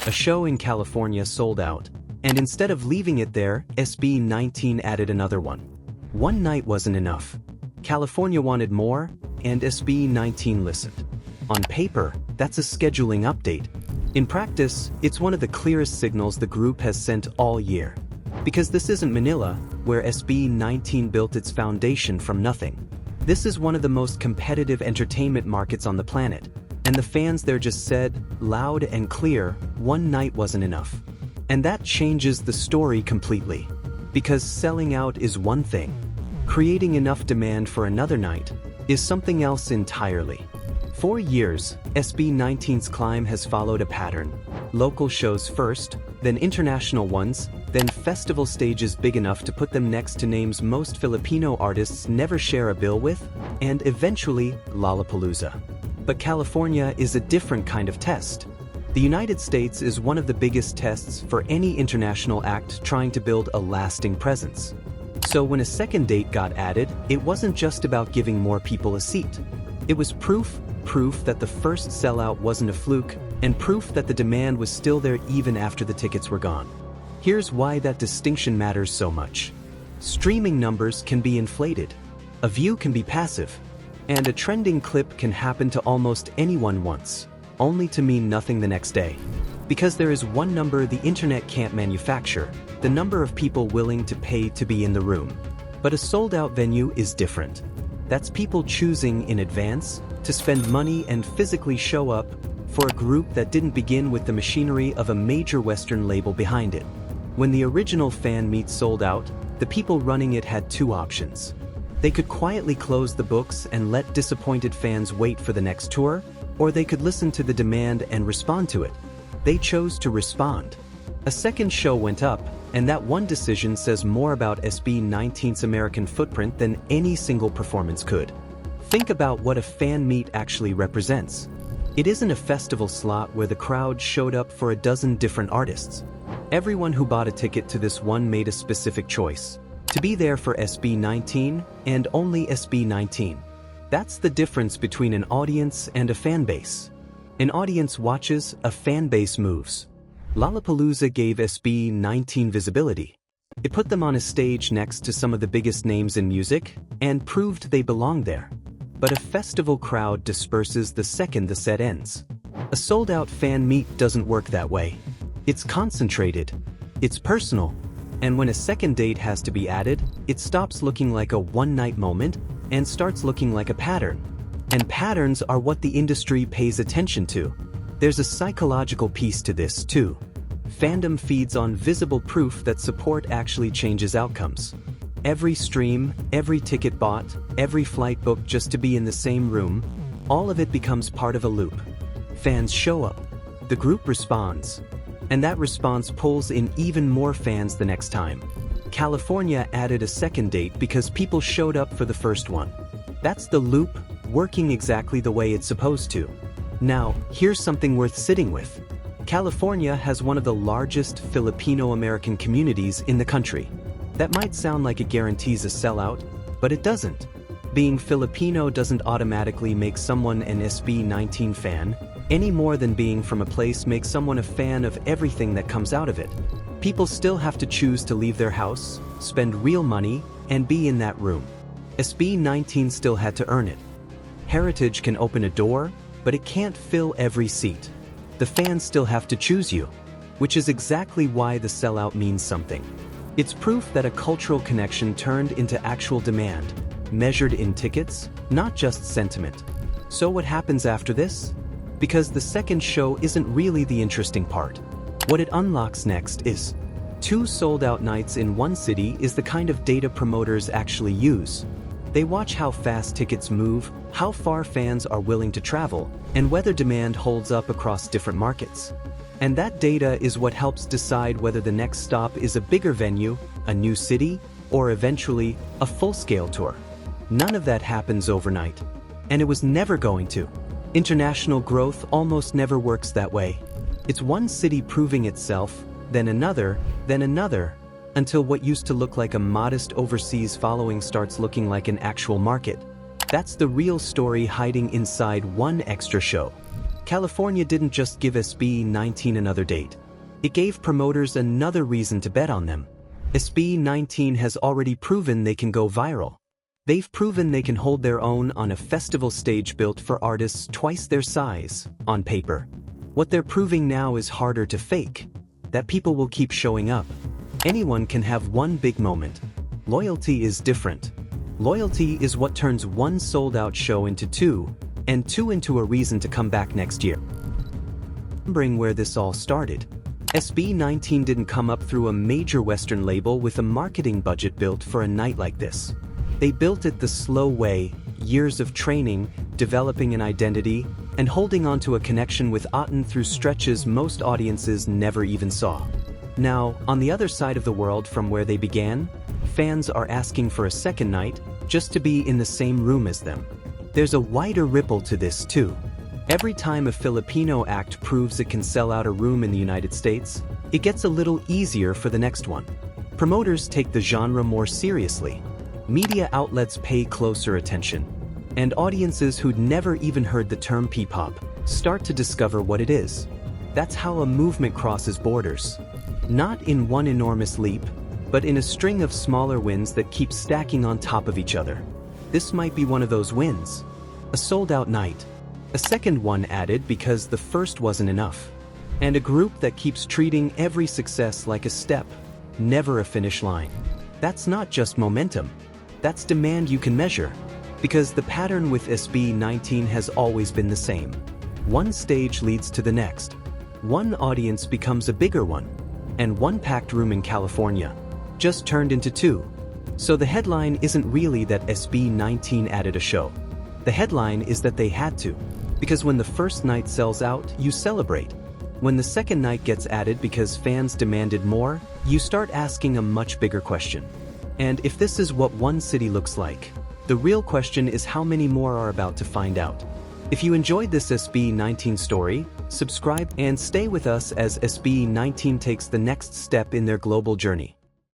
A show in California sold out, and instead of leaving it there, SB19 added another one. One night wasn't enough. California wanted more, and SB19 listened. On paper, that's a scheduling update. In practice, it's one of the clearest signals the group has sent all year. Because this isn't Manila, where SB19 built its foundation from nothing. This is one of the most competitive entertainment markets on the planet, and the fans there just said, loud and clear, one night wasn't enough. And that changes the story completely. Because selling out is one thing. Creating enough demand for another night is something else entirely. For years, SB19's climb has followed a pattern. Local shows first, then international ones, then festival stages big enough to put them next to names most Filipino artists never share a bill with, and eventually, Lollapalooza. But California is a different kind of test. The United States is one of the biggest tests for any international act trying to build a lasting presence. So when a second date got added, it wasn't just about giving more people a seat. It was proof that the first sellout wasn't a fluke, and proof that the demand was still there even after the tickets were gone. Here's why that distinction matters so much. Streaming numbers can be inflated, a view can be passive, and a trending clip can happen to almost anyone once, only to mean nothing the next day. Because there is one number the internet can't manufacture, the number of people willing to pay to be in the room. But a sold-out venue is different. That's people choosing in advance to spend money and physically show up for a group that didn't begin with the machinery of a major Western label behind it. When the original fan meet sold out, the people running it had two options. They could quietly close the books and let disappointed fans wait for the next tour, or they could listen to the demand and respond to it. They chose to respond. A second show went up, and that one decision says more about SB19's American footprint than any single performance could. Think about what a fan meet actually represents. It isn't a festival slot where the crowd showed up for a dozen different artists. Everyone who bought a ticket to this one made a specific choice. To be there for SB19, and only SB19. That's the difference between an audience and a fan base. An audience watches, a fan base moves. Lollapalooza gave SB19 visibility. It put them on a stage next to some of the biggest names in music, and proved they belonged there. But a festival crowd disperses the second the set ends. A sold-out fan meet doesn't work that way. It's concentrated, it's personal, and when a second date has to be added, it stops looking like a one-night moment and starts looking like a pattern. And patterns are what the industry pays attention to. There's a psychological piece to this, too. Fandom feeds on visible proof that support actually changes outcomes. Every stream, every ticket bought, every flight booked just to be in the same room, all of it becomes part of a loop. Fans show up. The group responds. And that response pulls in even more fans the next time. California added a second date because people showed up for the first one. That's the loop, working exactly the way it's supposed to. Now, here's something worth sitting with. California has one of the largest Filipino-American communities in the country. That might sound like it guarantees a sellout, but it doesn't. Being Filipino doesn't automatically make someone an SB19 fan, any more than being from a place makes someone a fan of everything that comes out of it. People still have to choose to leave their house, spend real money, and be in that room. SB19 still had to earn it. Heritage can open a door, but it can't fill every seat. The fans still have to choose you, which is exactly why the sellout means something. It's proof that a cultural connection turned into actual demand, measured in tickets, not just sentiment. So what happens after this? Because the second show isn't really the interesting part. What it unlocks next is 2 sold-out nights in one city is the kind of data promoters actually use. They watch how fast tickets move, how far fans are willing to travel, and whether demand holds up across different markets. And that data is what helps decide whether the next stop is a bigger venue, a new city, or eventually, a full-scale tour. None of that happens overnight. And it was never going to. International growth almost never works that way. It's one city proving itself, then another, until what used to look like a modest overseas following starts looking like an actual market. That's the real story hiding inside one extra show. California didn't just give SB19 another date. It gave promoters another reason to bet on them. SB19 has already proven they can go viral. They've proven they can hold their own on a festival stage built for artists twice their size, on paper. What they're proving now is harder to fake, that people will keep showing up. Anyone can have one big moment. Loyalty is different. Loyalty is what turns one sold-out show into two, and two into a reason to come back next year. Remembering where this all started, SB19 didn't come up through a major Western label with a marketing budget built for a night like this. They built it the slow way, years of training, developing an identity, and holding on to a connection with Otten through stretches most audiences never even saw. Now, on the other side of the world from where they began, fans are asking for a second night, just to be in the same room as them. There's a wider ripple to this too. Every time a Filipino act proves it can sell out a room in the United States, it gets a little easier for the next one. Promoters take the genre more seriously. Media outlets pay closer attention. And audiences who'd never even heard the term P-pop start to discover what it is. That's how a movement crosses borders. Not in one enormous leap, but in a string of smaller wins that keep stacking on top of each other. This might be one of those wins. A sold-out night. A second one added because the first wasn't enough. And a group that keeps treating every success like a step, never a finish line. That's not just momentum. That's demand you can measure. Because the pattern with SB19 has always been the same. One stage leads to the next. One audience becomes a bigger one. And one packed room in California just turned into two. So the headline isn't really that SB19 added a show. The headline is that they had to. Because when the first night sells out, you celebrate. When the second night gets added because fans demanded more, you start asking a much bigger question. And if this is what one city looks like, the real question is how many more are about to find out. If you enjoyed this SB19 story, subscribe and stay with us as SB19 takes the next step in their global journey.